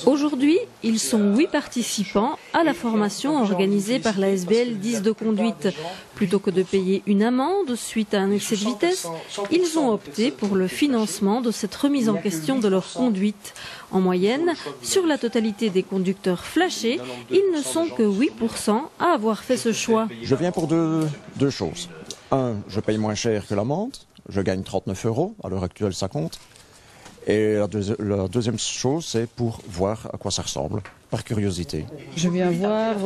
Aujourd'hui, ils sont 8 participants à la formation organisée par la SBL 10 de conduite. Plutôt que de payer une amende suite à un excès de vitesse, ils ont opté pour le financement de cette remise en question de leur conduite. En moyenne, sur la totalité des conducteurs flashés, ils ne sont que 8% à avoir fait ce choix. Je viens pour deux choses. Un, je paye moins cher que l'amende. Je gagne 39 €. À l'heure actuelle, ça compte. Et la deuxième chose, c'est pour voir à quoi ça ressemble, par curiosité. Je viens voir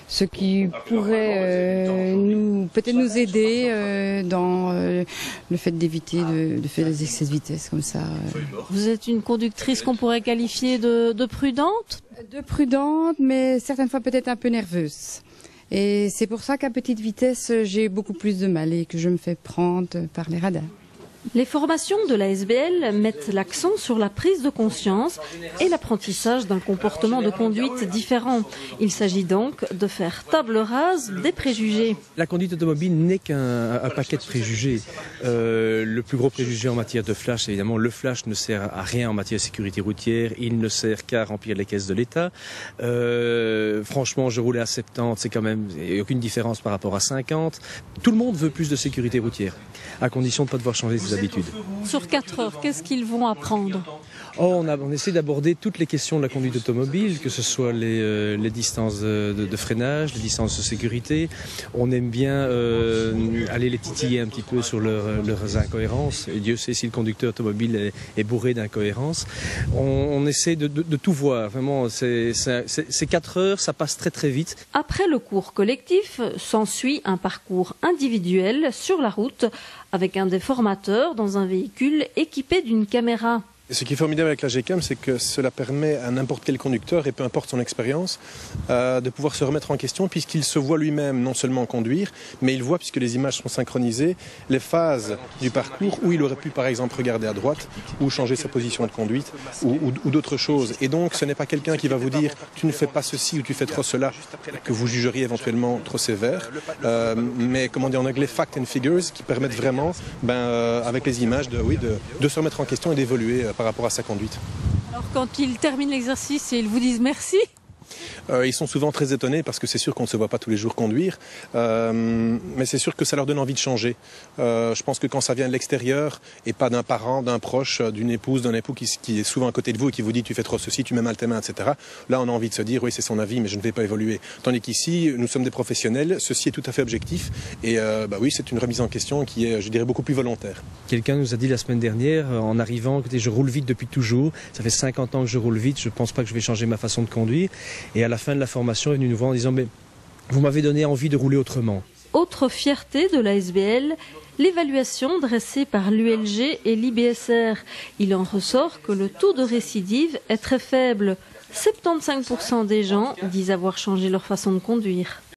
ce qui pourrait peut-être nous aider dans le fait d'éviter de faire des excès de vitesse comme ça. Vous êtes une conductrice qu'on pourrait qualifier de prudente ? De prudente, mais certaines fois peut-être un peu nerveuse. Et c'est pour ça qu'à petite vitesse, j'ai beaucoup plus de mal et que je me fais prendre par les radars. Les formations de la SBL mettent l'accent sur la prise de conscience et l'apprentissage d'un comportement de conduite différent. Il s'agit donc de faire table rase des préjugés. La conduite automobile n'est qu'un paquet de préjugés. Le plus gros préjugé en matière de flash, évidemment, le flash ne sert à rien en matière de sécurité routière. Il ne sert qu'à remplir les caisses de l'État. Franchement, je roulais à 70, c'est quand même il n'y a aucune différence par rapport à 50. Tout le monde veut plus de sécurité routière, à condition de ne pas devoir changer ses habitudes. Sur 4 heures, qu'est-ce qu'ils vont apprendre ? On essaie d'aborder toutes les questions de la conduite automobile, que ce soit les distances de freinage, les distances de sécurité. On aime bien aller les titiller un petit peu sur leurs incohérences. Et Dieu sait si le conducteur automobile est bourré d'incohérences. On essaie de tout voir. Vraiment, ces 4 heures, ça passe très très vite. Après le cours collectif, s'ensuit un parcours individuel sur la route avec un des formateurs dans un véhicule équipé d'une caméra. Ce qui est formidable avec la Gcam, c'est que cela permet à n'importe quel conducteur, et peu importe son expérience, de pouvoir se remettre en question puisqu'il se voit lui-même non seulement conduire, mais il voit, puisque les images sont synchronisées, les phases du parcours où il aurait pu par exemple regarder à droite ou changer sa position de conduite ou d'autres choses. Et donc ce n'est pas quelqu'un qui va vous dire tu ne fais pas ceci ou tu fais trop cela que vous jugeriez éventuellement trop sévère, mais comment dire en anglais fact and figures qui permettent vraiment avec les images de se remettre en question et d'évoluer par rapport à sa conduite. Alors quand ils terminent l'exercice et ils vous disent merci ? Ils sont souvent très étonnés parce que c'est sûr qu'on ne se voit pas tous les jours conduire, mais c'est sûr que ça leur donne envie de changer. Je pense que quand ça vient de l'extérieur et pas d'un parent, d'un proche, d'une épouse, d'un époux qui est souvent à côté de vous et qui vous dit tu fais trop ceci, tu mets mal tes mains, etc. Là on a envie de se dire oui c'est son avis mais je ne vais pas évoluer. Tandis qu'ici nous sommes des professionnels, ceci est tout à fait objectif et oui c'est une remise en question qui est je dirais beaucoup plus volontaire. Quelqu'un nous a dit la semaine dernière en arrivant écoutez je roule vite depuis toujours, ça fait 50 ans que je roule vite, je ne pense pas que je vais changer ma façon de conduire. Et à la fin de la formation, il est venu nous voir en disant mais vous m'avez donné envie de rouler autrement. Autre fierté de la SBL, l'évaluation dressée par l'ULG et l'IBSR. Il en ressort que le taux de récidive est très faible. 75% des gens disent avoir changé leur façon de conduire.